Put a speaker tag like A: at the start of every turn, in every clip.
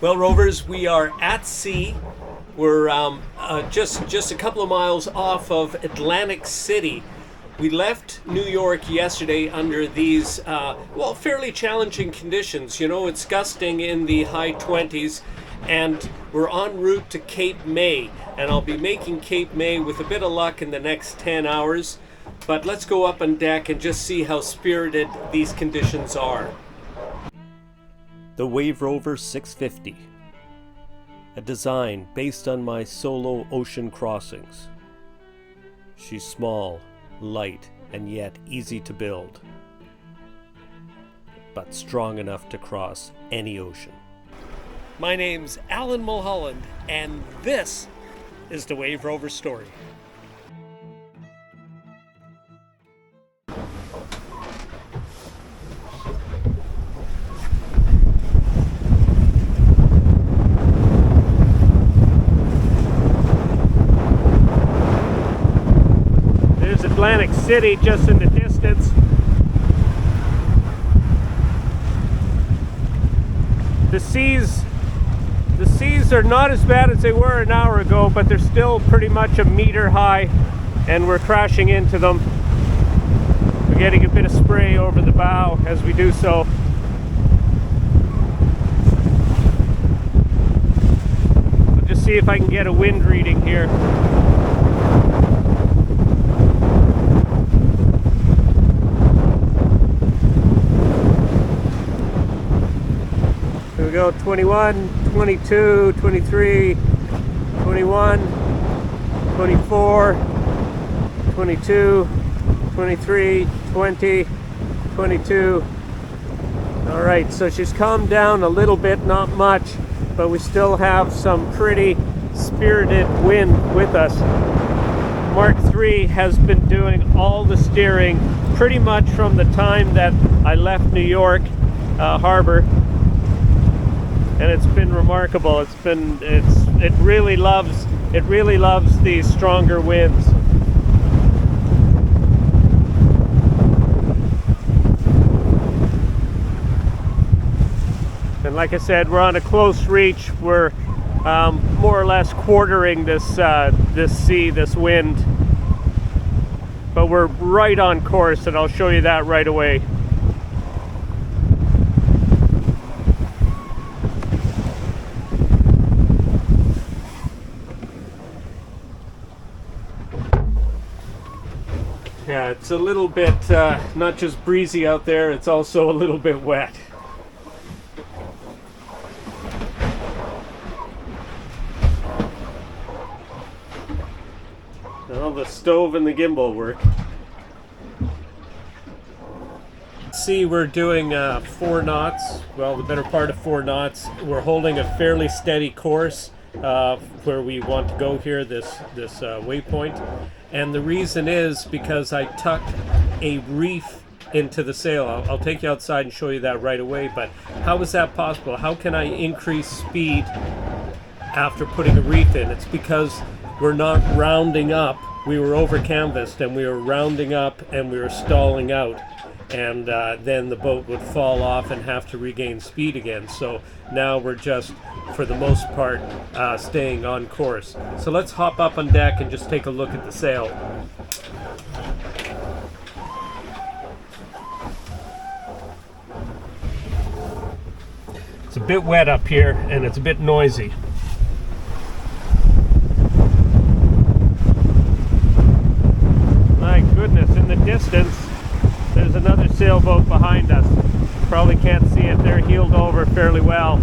A: Well, Rovers, we are at sea. We're just a couple of miles off of Atlantic City. We left New York yesterday under these, fairly challenging conditions. You know, it's gusting in the high 20s, and we're en route to Cape May. And I'll be making Cape May with a bit of luck in the next 10 hours. But let's go up on deck and just see how spirited these conditions are. The Wave Rover 650. A design based on my solo ocean crossings. She's small, light, and yet easy to build, but strong enough to cross any ocean. My name's Alan Mulholland, and this is the Wave Rover story. Atlantic City just in the distance. The seas are not as bad as they were an hour ago, but they're still pretty much a meter high, and we're crashing into them. We're getting a bit of spray over the bow as we do so. I'll just see if I can get a wind reading here. Here we go, 21, 22, 23, 21, 24, 22, 23, 20, 22. All right, so she's calmed down a little bit, not much, but we still have some pretty spirited wind with us. Mark III has been doing all the steering pretty much from the time that I left New York Harbor. And it's been remarkable. It really loves these stronger winds. And like I said, we're on a close reach. We're more or less quartering this wind, but we're right on course, and I'll show you that right away. Yeah, it's a little bit not just breezy out there, it's also a little bit wet. Well, the stove and the gimbal work. See, we're doing 4 knots, well, the better part of 4 knots. We're holding a fairly steady course where we want to go here, this waypoint. And the reason is because I tucked a reef into the sail. I'll take you outside and show you that right away, but how is that possible? How can I increase speed after putting a reef in? It's because we're not rounding up. We were over canvassed, and we were rounding up, and we were stalling out. And then the boat would fall off and have to regain speed again. So now we're just, for the most part, staying on course. So let's hop up on deck and just take a look at the sail. It's a bit wet up here, and it's a bit noisy. My goodness, in the distance, there's another sailboat behind us. Probably can't see it. They're heeled over fairly well.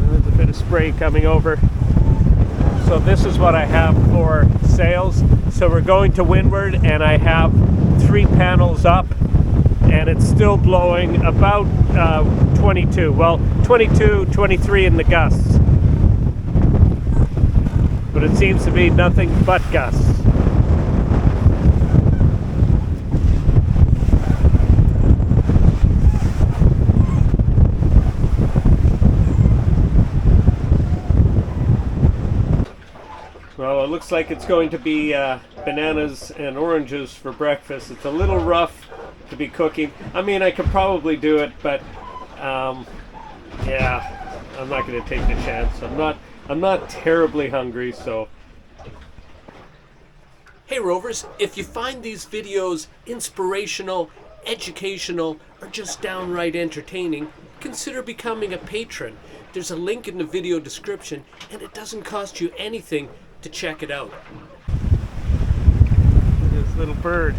A: There's a bit of spray coming over. So this is what I have for sails. So we're going to windward, and I have 3 panels up, and it's still blowing about 22. Well, 22, 23 in the gusts. But it seems to be nothing but gusts. Well, it looks like it's going to be bananas and oranges for breakfast. It's a little rough to be cooking. I mean, I could probably do it, but Yeah, I'm not going to take the chance. I'm not terribly hungry, so. Hey Rovers, if you find these videos inspirational, educational, or just downright entertaining, consider becoming a patron. There's a link in the video description, and it doesn't cost you anything to check it out. This little bird.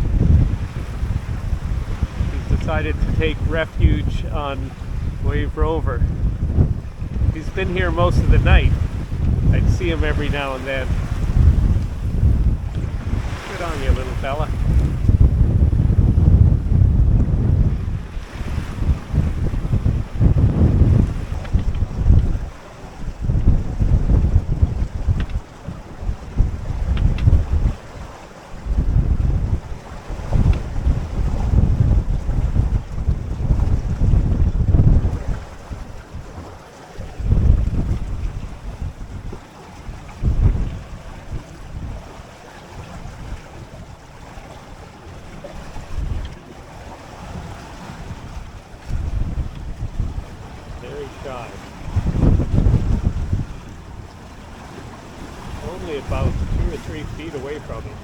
A: He's decided to take refuge on Wave Rover. He's been here most of the night. I'd see him every now and then. Good on you, little fella. Very shy. Only about 2 or 3 feet away from him.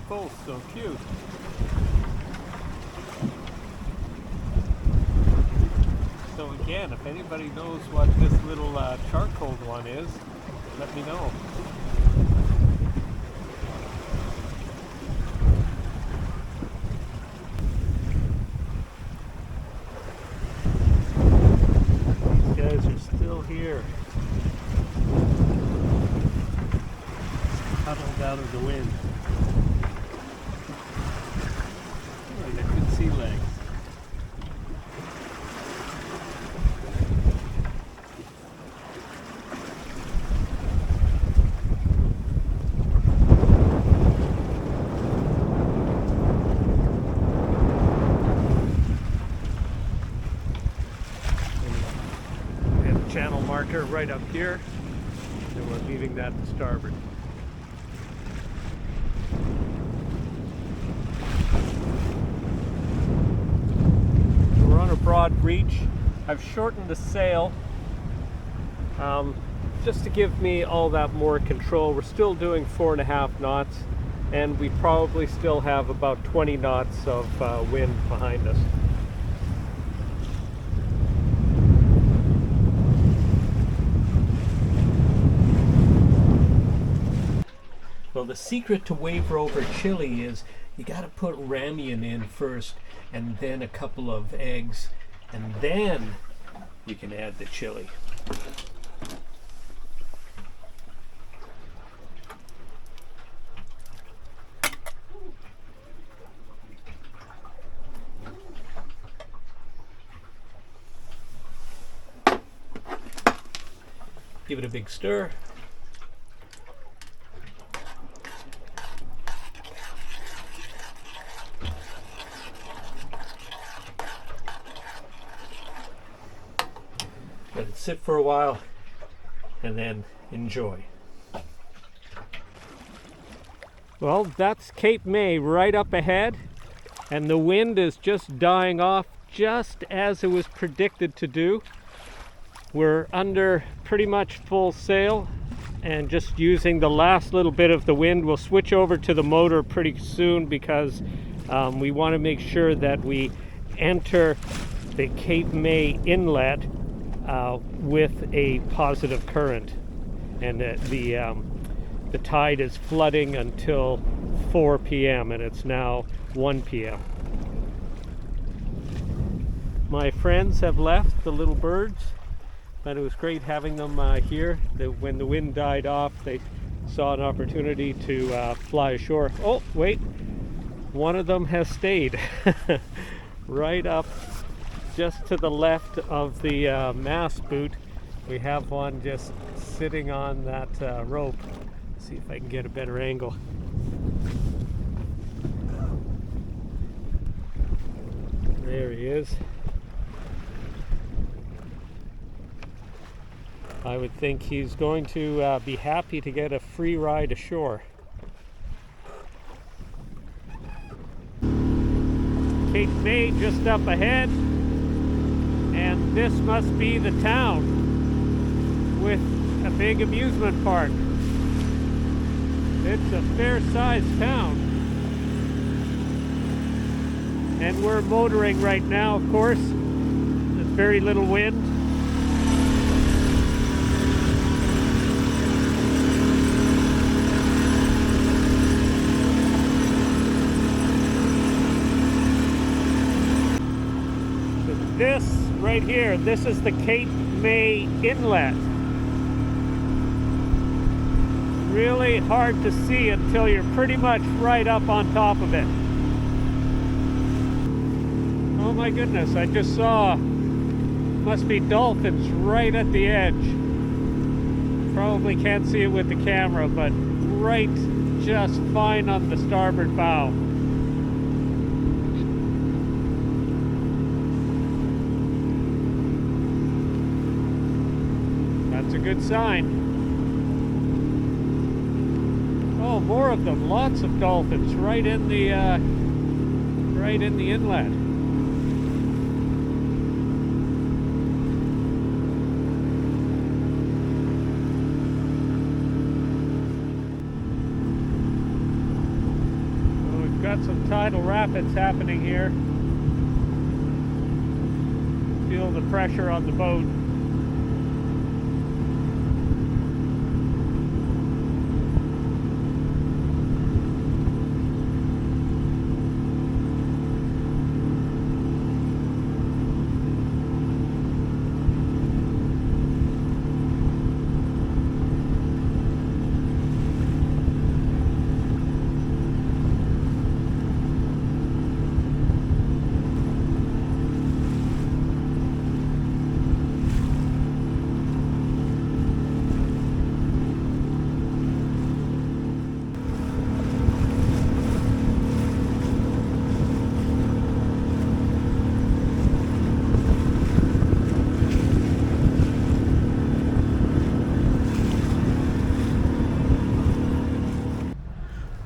A: Both so cute. So again, if anybody knows what this little charcoal one is, let me know. These guys are still here. Huddled out of the wind. Oh, they got good sea legs. Channel marker right up here, and we're leaving that to starboard. We're on a broad reach. I've shortened the sail just to give me all that more control. We're still doing 4.5 knots, and we probably still have about 20 knots of wind behind us. Well, the secret to Wave Rover chili is you got to put ramen in first, and then a couple of eggs, and then you can add the chili. Give it a big stir. Let it sit for a while and then enjoy. Well, that's Cape May right up ahead, and the wind is just dying off just as it was predicted to do. We're under pretty much full sail and just using the last little bit of the wind. We'll switch over to the motor pretty soon because we want to make sure that we enter the Cape May inlet with a positive current, and the tide is flooding until 4 p.m. and it's now 1 p.m. My friends have left, the little birds, but it was great having them here. When the wind died off, they saw an opportunity to fly ashore. Oh, wait, one of them has stayed right up just to the left of the mast boot. We have one just sitting on that rope. Let's see if I can get a better angle. There he is. I would think he's going to be happy to get a free ride ashore. Cape May just up ahead, and this must be the town with a big amusement park. It's a fair-sized town. And we're motoring right now, of course. There's very little wind. So this right here, this is the Cape May Inlet. Really hard to see until you're pretty much right up on top of it. Oh my goodness, I just saw, must be dolphins right at the edge. Probably can't see it with the camera, but right just fine on the starboard bow. That's a good sign. Oh, more of them, lots of dolphins right in the inlet. Got some tidal rapids happening here. Feel the pressure on the boat.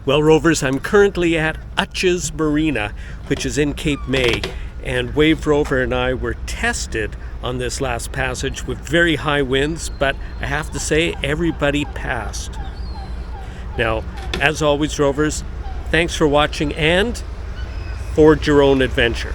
A: Well, Rovers, I'm currently at Utch's Marina, which is in Cape May, and Wave Rover and I were tested on this last passage with very high winds, but I have to say everybody passed. Now, as always, Rovers, thanks for watching and forge your own adventure.